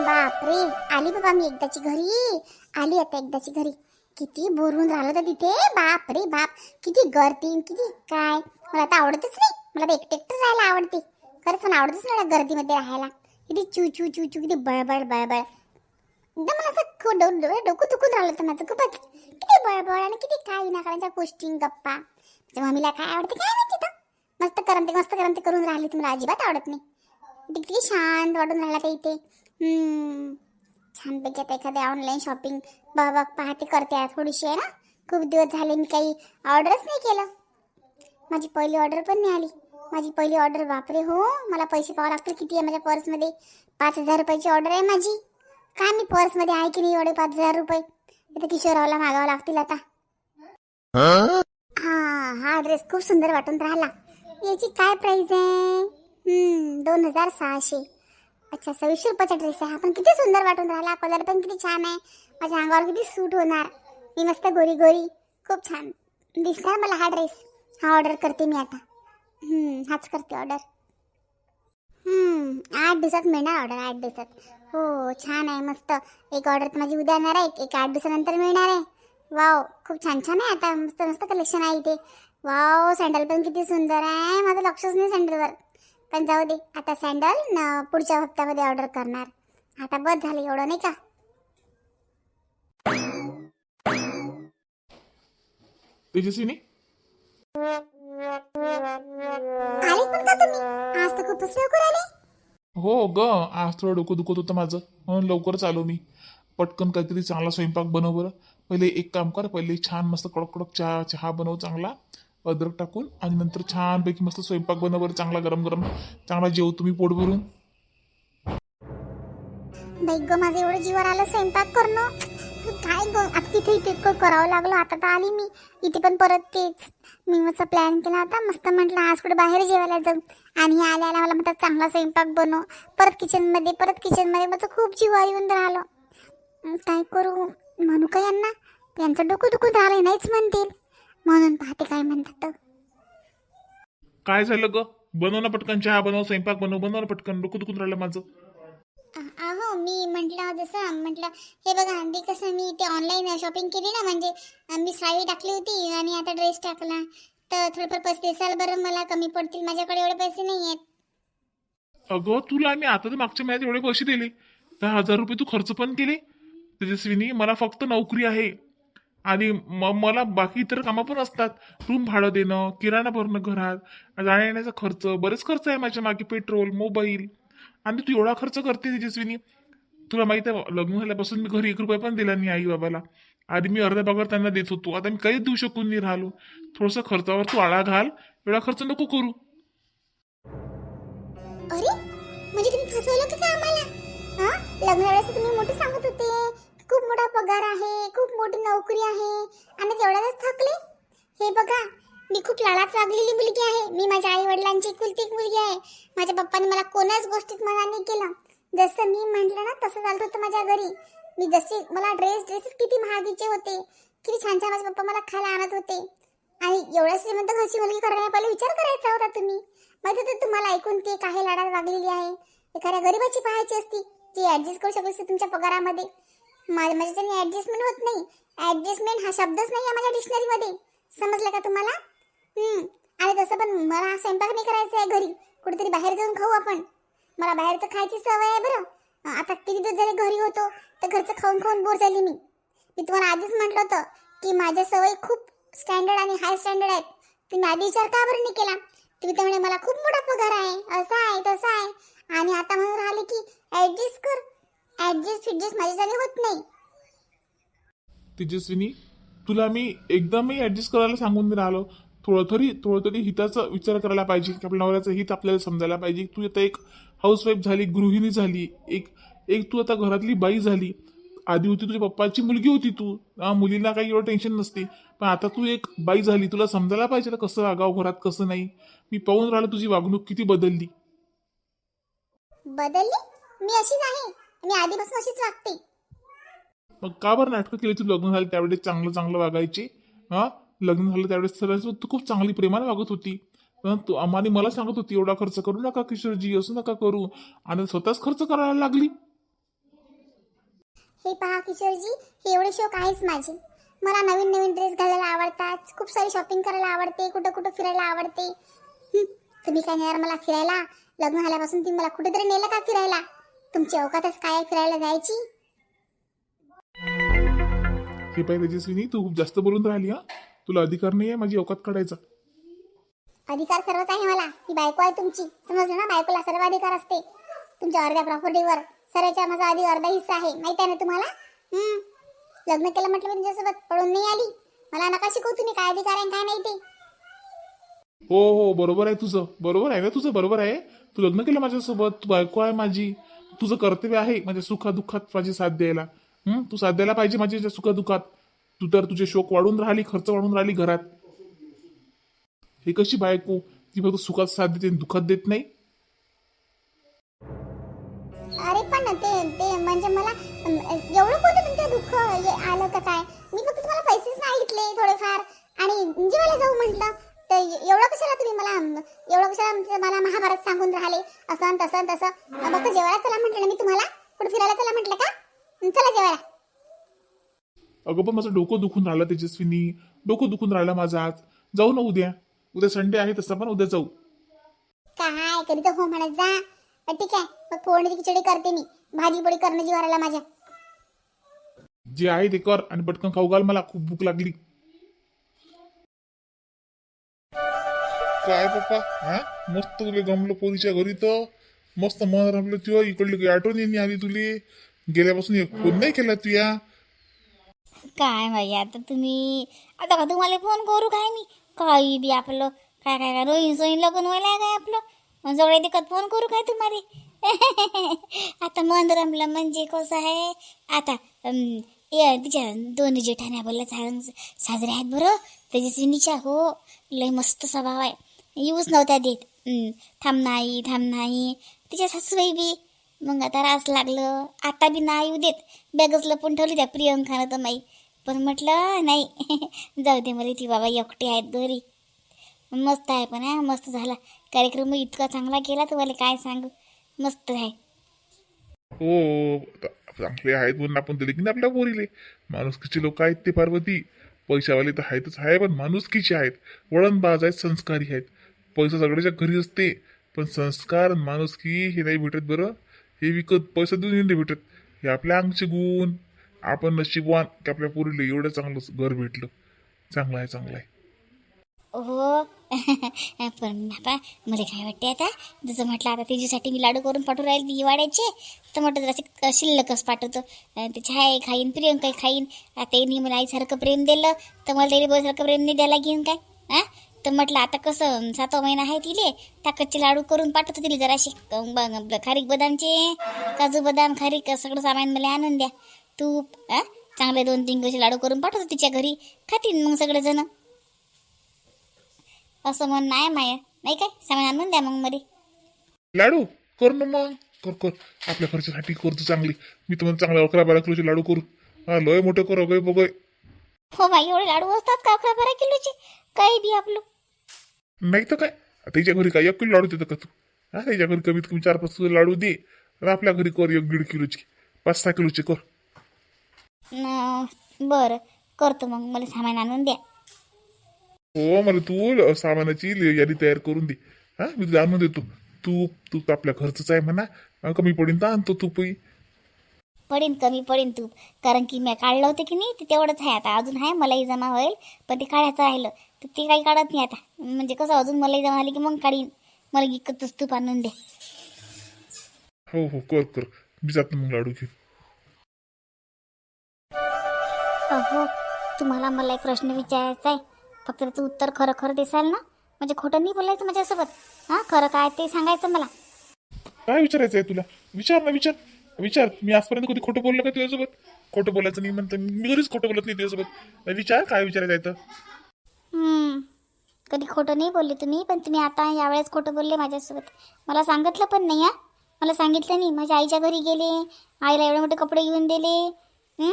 बापरे, आली बाबा मी एकदाची घरी. आली आता एकदाची घरी. किती बोरून राहिलं तर तिथे. बाप रे बाप, किती गर्दी, किती काय. मला आता आवडतच नाही. मला तर एकटं राहायला आवडते. खरंच मला आवडतच नाही गर्दीमध्ये राहायला. किती चू चू चू चू, किती बळबळ बळबळ. एकदम मला असं डोकं दुखून राहिलं होतं माझं खूपच. किती बळबळ आणि किती काय विनाकारांच्या गोष्टी गप्पा. माझ्या मम्मीला काय आवडते काय माहिती तर. मस्त करमते करून राहिली ती. मला अजिबात आवडत नाही. किती शांत वाटून राहिला का इथे. छानपैकी आता एखाद्या ऑनलाईन शॉपिंग बाबा पाहते करते आहे थोडीशी आहे ना. खूप दिवस झाले मी काही ऑर्डरच नाही केलं. माझी पहिली ऑर्डर पण नाही आली. माझी पहिली ऑर्डर बापरे हो. मला पैसे पाहावं लागतील. किती आहे माझ्या पर्समध्ये. 5,000 रुपयाची ऑर्डर आहे माझी. काय मी पर्समध्ये आहे की नाही एवढे 5,000 रुपये. इथे किशोररावला मागावं लागतील आता. हा ड्रेस खूप सुंदर वाटून राहिला. याची काय प्राइस आहे. 2,600. अच्छा 2600 रुपयाचा ड्रेस आहे हा. पण किती सुंदर वाटून राहिला. कलर पण किती छान आहे. माझ्या अंगावर किती सूट होणार. मी मस्त गोरी गोरी खूप छान दिसणार मला हा ड्रेस. हा ऑर्डर करते मी आता. हाच करते ऑर्डर. 8 दिवसात मिळणार ऑर्डर. 8 दिवसात. हो छान आहे मस्त. एक ऑर्डर तर माझी उद्या येणार आहे. एक 8 दिवसानंतर मिळणार आहे. वाव खूप छान छान आहे. आता मस्त मस्त कलेक्शन आहे इथे. वाव सँडल पण किती सुंदर आहे. माझं लक्षच नाही सँडलवर. पण जाऊ दे आता सँडल पुढच्या हप्त्यामध्ये ऑर्डर करणार. आता बस झालं एवढं नाही का. तेजस्विनी आले पण का तुम्ही. आज तर खूपच लवकर आले. हो ग, आज थोडं डोकं दुखत होतं माझं म्हणून लवकरच आलो मी. पटकन काहीतरी चांगला स्वयंपाक बनव बरं. पहिले एक काम कर, पहिले छान मस्त कडक कडक चहा बनव चांगला अद्रक टाकून. आणि नंतर छानपैकी मस्त स्वयंपाक बनव बरं चांगला गरम गरम. चांगला जेव तुम्ही पोट भरून. बाई ग माझं एवढं जीवर आलं स्वयंपाक करणं. काय ग आता तिथे इतकं करावं लागलं. आता तर आली मी इथे पण परत तेच. मी मस्त प्लॅन केला होता. मस्त म्हटलं आज कुठे बाहेर जेवायला जाऊ. आणि आल्या मला म्हणतात चांगला स्वयंपाक बनव. परत किचनमध्ये मग खूप जीवार येऊन राहिलं. काय करू म्हणू का यांना. यांचं डोकं दुखून राहिलं नाहीच म्हणतील. म्हणून पाहते काय म्हणतात. काय झालं ग. बनव ना पटकन चहा बनव स्वयंपाक बनव ना पटकन. डोकं दुखून राहिलं माझं. अहो मी म्हटलं जसं म्हटलं हे बघा आधी कसं मी ते ऑनलाईन शॉपिंग केली ना. म्हणजे मी साडी टाकली होती आणि आता ड्रेस टाकला. तर थोडंफार पैसे देसाल बरं. मला कमी पडतील. माझ्याकडे एवढे पैसे नाही आहेत. अगं तुला आम्ही आता तर मागच्या महिन्यात एवढे पैसे दिले. 10,000 रुपये तू खर्च पण केले. तेजस्विनी मला फक्त नोकरी आहे. आणि मला बाकी इतर कामं पण असतात. रूम भाडं देणं, किराणा भरणं घरात, जाण्या येण्याचा खर्च, बरेच खर्च आहे माझ्या मागे. Petrol, mobile. आणि तू एवढा खर्च करते तेजस्विनी. तुला माहिती आहे लग्न झाल्यापासून मी घरी 1 रुपया पण दिला नाही आई बाबाला. आधी मी अर्धा पगार त्यांना देत होतो. आता मी काहीच देऊ शकून नाही राहिलो. थोडंसं खर्चावर तू आळा घाल. एवढा खर्च नको करू. अरे म्हणजे तुम्ही फसवलं का आम्हाला. लग्न वेळेस तुम्ही मोठे सांगत होते खूप मोठा पगार आहे, खूप मोठी नोकरी आहे आणि तेवढ्यातच थकले. हे बघा मी खूप लाडात वागलेली मुलगी आहे. मी माझ्या आई वडिलांची एकुलती एक मुलगी आहे. माझ्या पप्पांनी मला कोणाच गोष्टीत मना नाही केलं. जसं मी म्हटलं ना तसं चालत होतं माझ्या घरी. मी जसे मला ड्रेसेस किती महागीचे होते. किती छान छान माझे पप्पा मला खायला आणत होते. आणि एवढ्या श्रीमंत घरची मुलगी करण्या पहिले विचार करायचा होता तुम्ही. माहिती होतं तुम्हाला ऐकून ते काही लाडात वागलेली आहे. एखाद्या गरीबाची पाहायची असती जी ऍडजस्ट करू शकते तुमच्या पगारामध्ये. माझ्याच्याने ऍडजस्टमेंट होत नाही. ऍडजस्टमेंट हा शब्दच नाही आहे माझ्या डिक्शनरीमध्ये. समजलं का तुम्हाला. आणि तसं पण मला स्वयंपाक नाही करायचा आहे घरी. कुठेतरी बाहेर जाऊन खाऊ आपण. मला बाहेरचं खायची सवय आहे बरं. आता किती दिवस झाले घरी होतो तर घरचं खाऊन खाऊन बोर झाली मी. तुम्हाला आधीच म्हटलं होतं की माझ्या सवयी खूप स्टँडर्ड आणि हाय स्टँडर्ड आहेत. तुम्ही आधी विचार का बरं नाही केला. तुम्ही तर म्हणे मला खूप मोठा पगार आहे, असं आहे तसं आहे. आणि आता म्हणून राहिले की ऍडजस्ट कर. ऍडजस्ट माझ्याच्याने होत नाही. तेजस्विनी तुला मी एकदमही ऍडजस्ट करायला सांगून नाही राहिलो. थोडं तरी हिताचा विचार करायला पाहिजे की आपल्या नवऱ्याचं हित आपल्याला समजायला पाहिजे. तू आता एक हाऊसवाईफ झाली, गृहिणी झाली, एक तू आता घरातली बाई झाली. आधी होती तुझ्या पप्पाची मुलगी होती तू. मुलींना काही एवढं टेन्शन नसते. पण आता तू एक बाई झाली. तुला समजायला पाहिजे ना कसं वागावं घरात कसं नाही. मी पाहून राहिलो तुझी वागणूक किती बदलली. बदलली मी अशीच आहे. मी आधीपासून अशीच वागते. मग का बरं नाटकं केली. तू लग्न झालं त्यावेळेस चांगलं वागायचे. लग्न झालं त्यावेळेस सगळ्यांसोबत तू खूप चांगली प्रेमाने वागत होती. तू आम्हाला मला सांगत होती एवढा खर्च करू नका किशोरजी, असं नका करू. आणि स्वतःच खर्च करायला लागली. हे पहा किशोरजी, हे एवढे शौक आहेच माझे. मला नवीन नवीन ड्रेस घालायला आवडतात, खूप सारी शॉपिंग करायला आवडते, कुठं कुठं फिरायला आवडते. तुम्ही काय नेणार मला फिरायला? लग्न झाल्यापासून तुम्ही मला कुठेतरी नेलं का फिरायला? तुमची अवकातच काय आहे फिरायला जायची? हे पाहिजे तेजस्विनी, तू खूप जास्त बोलून राहिली. हा, तुला अधिकार नाही आहे माझी अवकात काढायचा. अधिकार सर्वच आहे मला. ही बायको आहे तुमची, समजलं ना? बायकोला सर्व अधिकार असते. तुमच्या अर्ध्या प्रॉपर्टीवर सर्वच्या माझा आधी अर्धा हिस्सा आहे, माहित आहे ना तुम्हाला? लग्न केलं म्हटलं मी तुमच्यासोबत पळून नाही आली. मला नका शिकवू तुम्ही काय अधिकार आहे काय नाही ते. हो हो, बरोबर आहे तुझं, बरोबर आहे ना तुझं, बरोबर आहे. तू लग्न केलं माझ्यासोबत, तू बायको आहे माझी. तुझं कर्तव्य आहे माझ्या सुखादुःखात माझी साथ द्यायला. तू साथ द्यायला पाहिजे माझ्या सुखादुःखात. तू तर तुझे शोक वाढून राहिली, खर्च वाढून राहिली घरात. हे कशी बायको, ती फक्त सुखात साथ देते आणि दुःखात देत नाही? अरे पण ते ते म्हणजे मला एवढं कोणतं तुमचं दुःख आलं का काय? मी फक्त तुम्हाला पैसेच मागितले थोडेफार आणि जेवायला जाऊ म्हटलं. तर एवढं कशाला तुम्ही मला एवढं कशाला मला महाभारत सांगून राहिले असं तसं तसं? फक्त जेवायला चला म्हटलं ना मी तुम्हाला. कुठे फिरायला चला म्हटलं का? चला जेवायला. अगं पण माझं डोकं दुखून राहिलं तेजस्विनी, डोकं दुखून राहिलं माझं आज. जाऊ ना उद्या, उद्या संडे आहे तसं पण उद्या जाऊ. काय कधी तर हो म्हणत जा. ठीक आहे, मग फोडणीची खिचडी करते मी. भाजी पोळी करणं जीवाला माझ्या. जे आहे ते कर आणि पटकन खाऊ घाल, मला खूप भूक लागली. काय पप्पा, हा मस्त तुले गमलं पोरीच्या घरी, तर मस्त मन रमलं. तुझ्या इकडली आठवण येणे आली तुले. गेल्यापासून एक फोन नाही केला तू या. काय बाई आता तुम्ही, आता का तुम्हाला फोन करू काय मी? काही बी आपलं काय काय काय रोईन सोईन लग्न व्हायला आहे काय आपलं? जवळ दिकत फोन करू काय तुम्हाला? आता मन रमलं म्हणजे कसं आहे आता. तिच्या दोन जेठाण्या बोलला साजरे आहेत बरं. त्याची सिनीच्या हो लय मस्त स्वभाव आहे. येऊच नव्हत्या देत. थांब नाही थांब नाही. तिच्या सासूबाई बी मग आता रास लागलं. आता बी नाही येऊ देत. बॅगच लपून ठेवली त्या प्रियंकानं तर माई. पण म्हटलं नाही जाऊ दे, मला ती बाबा एकटे आहेत घरी. मस्त आहे पण हा, मस्त झाला कार्यक्रम. इतका चांगला केला तुम्हाला काय सांगू. मस्त आहे. हो, चांगले आहेत म्हणून आपण दिले की नाही आपल्या पोरीले. माणुसकीचे लोक आहेत ते पार्वती. पैशावाले तर आहेतच आहे, पण माणुसकीचे आहेत, वळणबाज आहेत, संस्कारी आहेत. पैसा सगळ्याच्या घरी असते, पण संस्कार माणुसकी हे नाही भेटत बरं. हे विकत पैसा देऊन नाही भेटत. हे आपल्या अंगचे गुण. आपण नशीबवान की आपल्या पोरीला एवढं चांगलं घर भेटलं. चांगलं आहे, चांगलं आहे. हो. पण बाबा मला काय वाटते आता, जसं म्हटलं आता तिच्यासाठी मी लाडू करून पाठवून राहील दिवाळ्याचे, तर म्हटलं जरासे शिल्लकच पाठवतो. ते छाय खाईन, प्रियंका खाईन. आता त्यांनी मला आईसारखं प्रेम दिलं तर मला त्याला बोलसारखं प्रेम नाही द्यायला घेईन काय? तर म्हटलं आता कसं 7वा महिना आहे तिले, ताकदचे लाडू करून पाठवतो तिला जराशे. खारीक बदामचे, काजू बदाम खारीक सगळं सामान मला आणून द्या. तूप चांगले 2-3 किलोचे लाडू करून पाठवतो तिच्या घरी. खातीन मग सगळेजण. असं म्हण नाही माया नाही काय? सामान आणून द्या मग मध्ये. लाडू कर ना मग, कर कर आपल्या खर्चासाठी करतो चांगली. मी तुम्हाला चांगले 11-12 किलोचे लाडू करू. हा लय मोठे कर अगय बघय. हो बाई, एवढे लाडू असतात का 11-12 किलोचे? काही बी आपलं. नाही तर काय, त्याच्या घरी काय 1 किलो लाडू देतं का तू? हा, त्याच्या घरी कमीत कमी 4-5 किलो लाडू दे. आणि आपल्या घरी कर 1-1.5 किलोचे, 5-6 किलोचे कर. बरं करतो मग. मला सामान आणून द्या. हो, मला तू सामानाची यादी तयार करून दे. हा, मी तुला आणून देतो. तूप आपल्या घरचंच आहे म्हणा. कमी पडीन तर आणतो तूपही. पडेन कमी पडेन तूप. कारण की मी काढलं होतं की नाही ते तेवढंच आहे. आता अजून आहे मलाही जमा होईल, पण ते काढायचं राहिलं तर ते काही काढत नाही आता. म्हणजे कसं अजून मलाही जमा झाली की मग काढीन. मला इकतच तूप आणून दे. हो हो, कर कर. मी जातो मग लाडू घेऊन. हो, तुम्हाला मला एक प्रश्न विचारायचा आहे. फक्त त्याचं उत्तर खरं खरं देसाल ना? म्हणजे खोटं नाही बोलायचं माझ्यासोबत. खरं काय ते सांगायचं मला. काय विचारायचं आहे तुला? विचार ना, विचार विचार. मी आजपर्यंत कधी खोटं बोललो का तुझ्यासोबत? खोटं बोलायचं नाही म्हणतो मी, कधीच खोटं बोलत नाही तुझ्यासोबत. विचार काय विचारायचं आहे तर. कधी खोटं नाही बोलले तुम्ही, पण तुम्ही आता यावेळेस खोटं बोलले माझ्यासोबत. मला सांगितलं पण नाही. मला सांगितलं नाही. माझ्या आईच्या घरी गेले, आईला एवढे मोठे कपडे घेऊन दिले.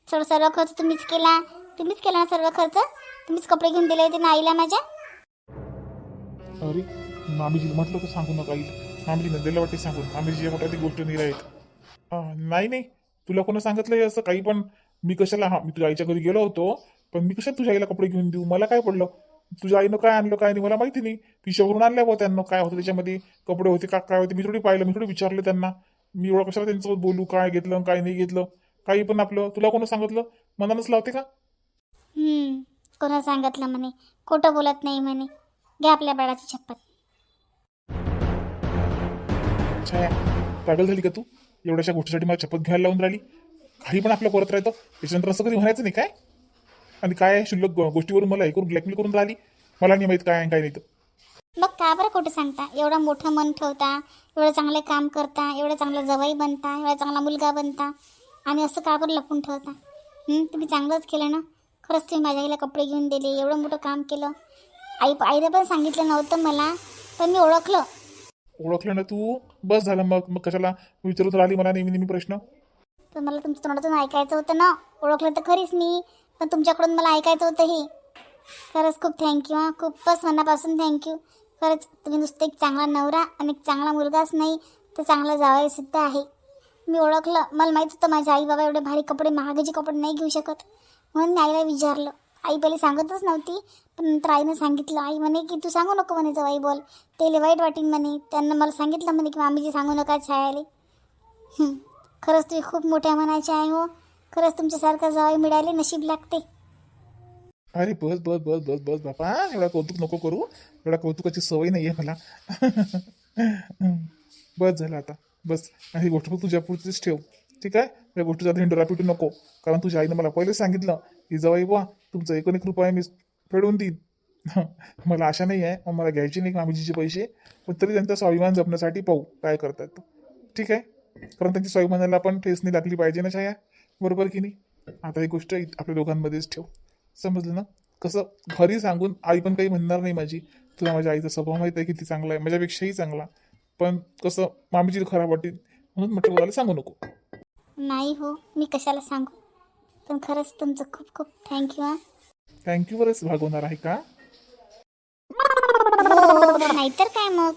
सर्व खर्च तुम्हीच केला. तुम्हीच केला ना सर्व खर्च. तुम्हीच कपडे घेऊन दिले होते ना आईला माझ्या. अरे, मामीजीला म्हटलं तर सांगू नका. मामीजीने दिलं वाटते सांगून. मामीजी मोठ्या ती गोष्ट नाही राहत. नाही नाही, तुला कोणी सांगितलं हे असं काही पण? मी कशाला, हा मी तुझ्या आईच्या घरी गेलो होतो, पण मी कशाला तुझ्या आईला कपडे घेऊन देऊ? मला काय पडलं? तुझ्या आईनं काय आणलं काय नाही मला माहिती नाही. पिशवरून आणल्या बा त्यांना, काय होतं त्याच्यामध्ये, कपडे होते का काय होते, मी थोडी पाहिलं, मी थोडी विचारलं त्यांना. मी एवढं कशाला त्यांच्यासोबत बोलू, काय घेतलं काय नाही घेतलं? काही पण आपलं तुला कोणी सांगितलं? मनानच लावते का? कोणा सांगितलं म्हणे? खोटं बोलत नाही म्हणे. घ्या आपल्या बाळाची चप्पल. छाया, पागल झाली का तू? एवढ्याशा गोष्टीसाठी मला चप्पल घ्यायला लावून राहिली. काही पण आपलं करत राहतं, त्याच्यानंतर असं कधी म्हणायचं नाही काय? आणि काय क्षुल्लक गोष्टीवरून मला हे करून ब्लॅकमेल करून राहिली. मला नाही माहित काय आहे, काय नाही तर. मग का बरं खोटं सांगता? एवढं मोठं मन ठेवता, एवढं चांगले काम करता, एवढं चांगलं जवाई बनता, एवढा चांगला मुलगा बनता, आणि असं का बरं लपून ठेवता? तुम्ही चांगलंच केलं ना. खरंच तुम्ही माझ्या आईला कपडे घेऊन दिले, एवढं मोठं काम केलं. आईला पण सांगितलं नव्हतं मला, पण मी ओळखलं. ओळखलं ना तू? बस झालं. मग मग कशाला विचारत राहिली मला नेहमी नेहमी प्रश्न? तर मला तुमच्या तोंडातून ऐकायचं होतं ना. ओळखलं तर खरीच मी, पण तुमच्याकडून मला ऐकायचं होतं हे. खरंच खूप थँक्यू हां, खूपच मनापासून थँक्यू. खरंच तुम्ही नुसतं एक चांगला नवरा आणि एक चांगला मुलगाच नाही, तर चांगला जावईसुद्धा आहे. मी ओळखलं. मला माहीत होतं माझे आई बाबा एवढे भारी कपडे, महागाचे कपडे नाही घेऊ शकत, म्हणून मी आईला विचारलं. आई पहिले सांगतच नव्हती, पण नंतर आईनं सांगितलं. आई म्हणे की तू सांगू नको म्हणे जवाई बोल, ते वाईट वाटीन म्हणे. त्यांना मला सांगितलं म्हणे की मामीजी सांगू नका छायाले. खरंच तुम्ही खूप मोठ्या मनाचे आहे हो. खरंच तुमच्यासारखा जावई मिळाले नशीब लागते. अरे बस बस बस बस बस बापा, एवढा कौतुक नको करू. एवढा कौतुकाची सवय नाही आहे मला. बस झालं आता, बस. ही गोष्ट फक्त तुझ्या पुढचीच ठेव, ठीक आहे? या गोष्टीचा धिंडोरा पिटू नको, कारण तुझ्या आईनं मला पहिले सांगितलं की जवाई बुवा तुमचं 1 रुपया मी फेडून देईन. मला आशा नाही आहे, मला घ्यायचे नाही मामीजीचे पैसे, पण तरी त्यांचा स्वाभिमान जपण्यासाठी पाहू काय करतात तो, ठीक आहे? कारण त्यांच्या स्वाभिमानाला पण ठेच नाही लागली पाहिजे ना छाया, बरोबर की नाही? आता ही गोष्ट आपल्या दोघांमध्येच ठेव, समजलं ना? कसं घरी सांगून आई पण काही म्हणणार नाही माझी. तुला माझ्या आईचा स्वभाव माहीत आहे किती चांगला आहे, माझ्यापेक्षाही चांगला. पण कसं मामीची खराब वाटेल, म्हणून म्हटलं मला सांगू नको. नाही हो, मी कशाला सांगू. पण खरंच तुमचं खूप खूप थँक्यू हां. थँक्यू वरच भागवणार आहे का? नाहीतर काय मग.